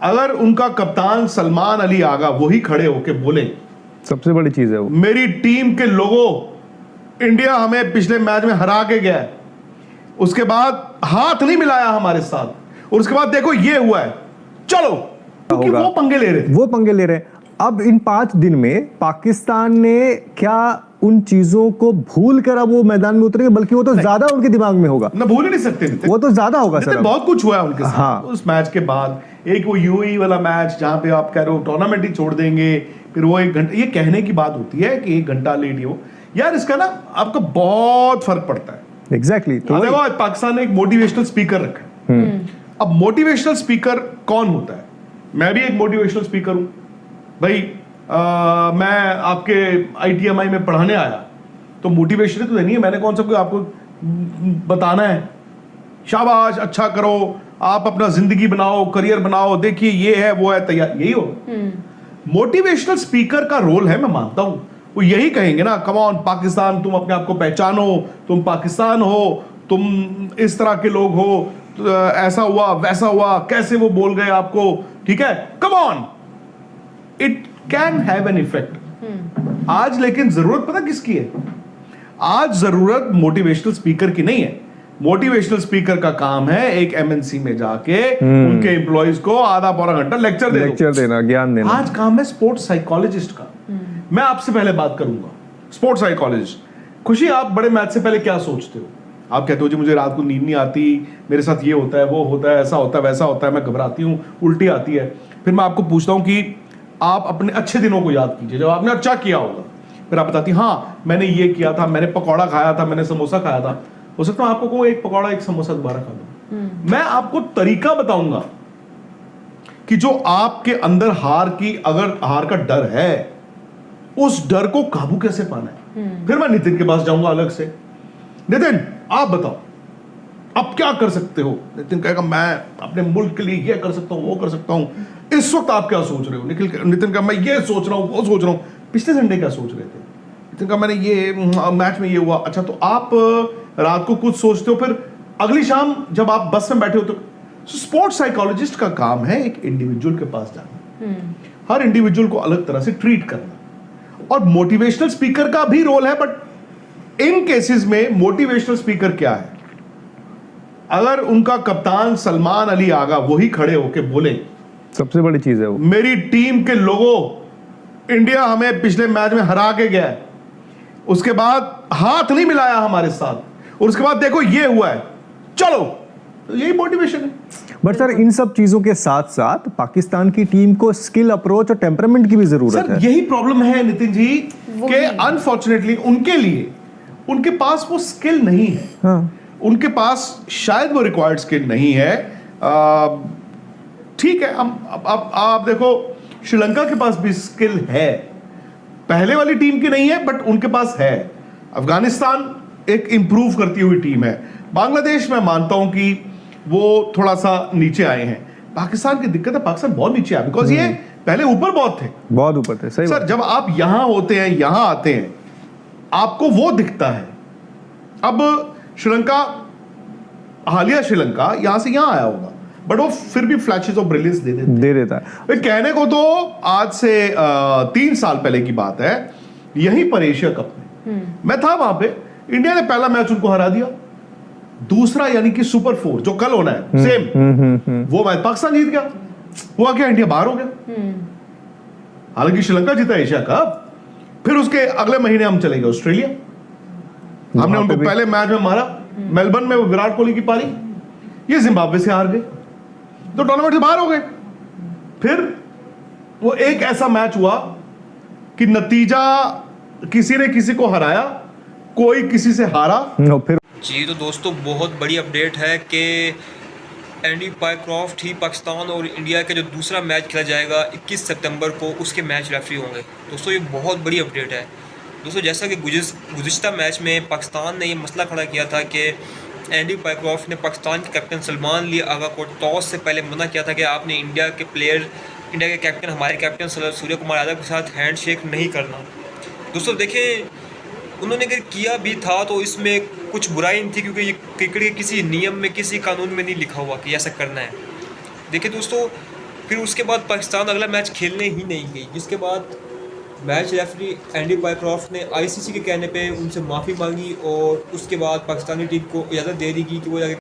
अगर उनका कप्तान सलमान अली आगा वही खड़े होके बोले, सबसे बड़ी चीज है वो, मेरी टीम के लोगों, इंडिया हमें पिछले मैच में हरा के गया है, उसके बाद हाथ नहीं मिलाया हमारे साथ, और उसके बाद देखो ये हुआ है, चलो, क्योंकि वो पंगे ले रहे हैं। अब इन 5 दिन में पाकिस्तान ने क्या उन चीजों को भूल कर अब वो मैदान में उतरेंगे, बल्कि वो तो ज्यादा उनके दिमाग में होगा ना, भूल ही नहीं सकते नितिन। वो तो ज्यादा होगा सर। बहुत कुछ हुआ है उनके साथ। हाँ। उस मैच के बाद एक वो यूएई वाला मैच जहां पे आप कह रहे हो टूर्नामेंट ही छोड़ देंगे, फिर वो 1 घंटा, ये कहने की बात होती है कि 1 घंटा लेट हो यार, इसका ना आपका बहुत फर्क पड़ता है। एग्जैक्टली। तो देखो पाकिस्तान ने एक मोटिवेशनल स्पीकर रखा है। अब मोटिवेशनल स्पीकर कौन होता है? मैं भी एक मोटिवेशनल स्पीकर हूं भाई। मैं आपके ITMI में पढ़ाने आया तो मोटिवेशन तो देनी है, मैंने कौन सा कोई आपको बताना है शाबाश अच्छा करो, आप अपना जिंदगी बनाओ, करियर बनाओ, देखिए ये है वो है, तैयार, यही हो। मोटिवेशनल स्पीकर का रोल है, मैं मानता हूं वो यही कहेंगे ना, कम ऑन पाकिस्तान, तुम अपने आप को पहचानो, तुम पाकिस्तान हो, तुम इस तरह के लोग हो, तो ऐसा हुआ वैसा हुआ, कैसे वो बोल गए आपको, ठीक है, come on, it can have an effect. आज लेकिन जरूरत पता किसकी है? आज जरूरत मोटिवेशनल स्पीकर की नहीं है। मोटिवेशनल स्पीकर का काम है एक MNC में जाके उनके एम्प्लॉइज को आधा पौना घंटा लेक्चर देना, ज्ञान देना। आज काम है स्पोर्ट्स साइकोलॉजिस्ट का। मैं आपसे पहले बात करूंगा, स्पोर्ट्स साइकोलॉजिस्ट। खुशी, आप बड़े मैच से पहले क्या सोचते हो? आप कहते हो जी मुझे रात को नींद नहीं आती, मेरे साथ ये होता है, वो होता है, ऐसा होता है, वैसा होता है, मैं घबराती हूँ, उल्टी आती है। फिर मैं आपको पूछता हूँ कि आप अपने अच्छे दिनों को याद कीजिए जब आपने अच्छा किया होगा, फिर आप बताती हाँ मैंने ये किया था, मैंने पकौड़ा खाया था, मैंने समोसा खाया था। हो सकता है आपको कहूँ एक पकौड़ा एक समोसा दोबारा खा लो। मैं आपको तरीका बताऊंगा कि जो आपके अंदर अगर हार का डर है, उस डर को काबू कैसे पाना है। फिर मैं नितिन के पास जाऊंगा अलग से, नितिन आप बताओ आप क्या कर सकते हो? नितिन कहेगा मैं अपने मुल्क के लिए ये कर सकता हूं, वो कर सकता हूं। इस वक्त आप क्या सोच रहे हो? नितिन का मैं ये सोच रहा हूं, वो सोच रहा हूं। पिछले संडे क्या सोच रहे थे? नितिन का मैंने ये मैच में ये हुआ। अच्छा, तो आप रात को कुछ सोचते हो, फिर अगली शाम जब आप बस में बैठे हो तो स्पोर्ट्स साइकोलॉजिस्ट का काम है एक इंडिविजुअल के पास जाना, हर इंडिविजुअल को अलग तरह से ट्रीट करना। और मोटिवेशनल स्पीकर का भी रोल है, बट इन केसेस में मोटिवेशनल स्पीकर क्या है? अगर उनका कप्तान सलमान अली आगा वही खड़े होके बोले, सबसे बड़ी चीज है वो, मेरी टीम के लोगों, इंडिया हमें पिछले मैच में हरा के गया है, उसके बाद हाथ नहीं मिलाया हमारे साथ, और उसके बाद देखो ये हुआ है, चलो, तो यही मोटिवेशन है। बट सर इन सब चीजों के साथ साथ पाकिस्तान की टीम को स्किल, अप्रोच और टेम्परामेंट की भी जरूरत है। यही प्रॉब्लम है नितिन जी कि अनफॉर्चुनेटली उनके लिए उनके पास वो स्किल नहीं है। हाँ। उनके पास शायद वो रिक्वायर्ड स्किल नहीं है। ठीक है, अब आप देखो श्रीलंका के पास भी स्किल है, पहले वाली टीम की नहीं है बट उनके पास है। अफगानिस्तान एक इंप्रूव करती हुई टीम है। बांग्लादेश मैं मानता हूं कि वो थोड़ा सा नीचे आए हैं। पाकिस्तान की दिक्कत है, पाकिस्तान बहुत नीचे आया बिकॉज ये पहले ऊपर बहुत थे, बहुत ऊपर थे। सही सर, जब आप यहां होते हैं, यहां आते हैं, आपको वो दिखता है। अब श्रीलंका, हालिया श्रीलंका यहां से यहां आया होगा बट वो फिर भी फ्लैशेस ऑफ ब्रिलियंस दे देता है। कहने को तो आज से 3 साल पहले की बात है, यहीं पर एशिया कप में मैं था, वहां पे इंडिया ने पहला मैच उनको हरा दिया, दूसरा यानी कि सुपर 4 जो कल होना है सेम, वो मैच पाकिस्तान जीत गया। हुआ क्या? इंडिया बाहर हो गया। हालांकि श्रीलंका जीता एशिया कप, फिर उसके अगले महीने हम चले गए ऑस्ट्रेलिया, हमने उनको पहले मैच में मारा, मेलबर्न में विराट कोहली की पारी, ये जिम्बाब्वे से हार गए, तो टूर्नामेंट से बाहर हो गए। फिर वो एक ऐसा मैच हुआ कि नतीजा किसी ने किसी को हराया, कोई किसी से हारा। फिर जी तो दोस्तों बहुत बड़ी अपडेट है कि एंडी पायक्रॉफ्ट ही पाकिस्तान और इंडिया का जो दूसरा मैच खेला जाएगा 21 सितंबर को, उसके मैच रेफरी होंगे। दोस्तों ये बहुत बड़ी अपडेट है। दोस्तों जैसा कि गुज़िश्ता मैच में पाकिस्तान ने ये मसला खड़ा किया था कि एंडी पायक्रॉफ्ट ने पाकिस्तान के कैप्टन सलमान अली आगा को टॉस से पहले मना किया था कि आपने इंडिया के कैप्टन, हमारे कैप्टन सूर्य कुमार यादव के साथ हैंडशेक नहीं करना। दोस्तों देखें, उन्होंने अगर किया भी था तो इसमें कुछ बुराई नहीं थी, क्योंकि ये क्रिकेट के किसी नियम में, किसी कानून में नहीं लिखा हुआ कि ऐसा करना है। देखिए दोस्तों, फिर उसके बाद पाकिस्तान अगला मैच खेलने ही नहीं गई, जिसके बाद मैच रेफरी एंडी पायक्रॉफ्ट ने आईसीसी के कहने पे उनसे माफ़ी मांगी और उसके बाद पाकिस्तानी टीम को इजाज़त दे दी कि वो जाके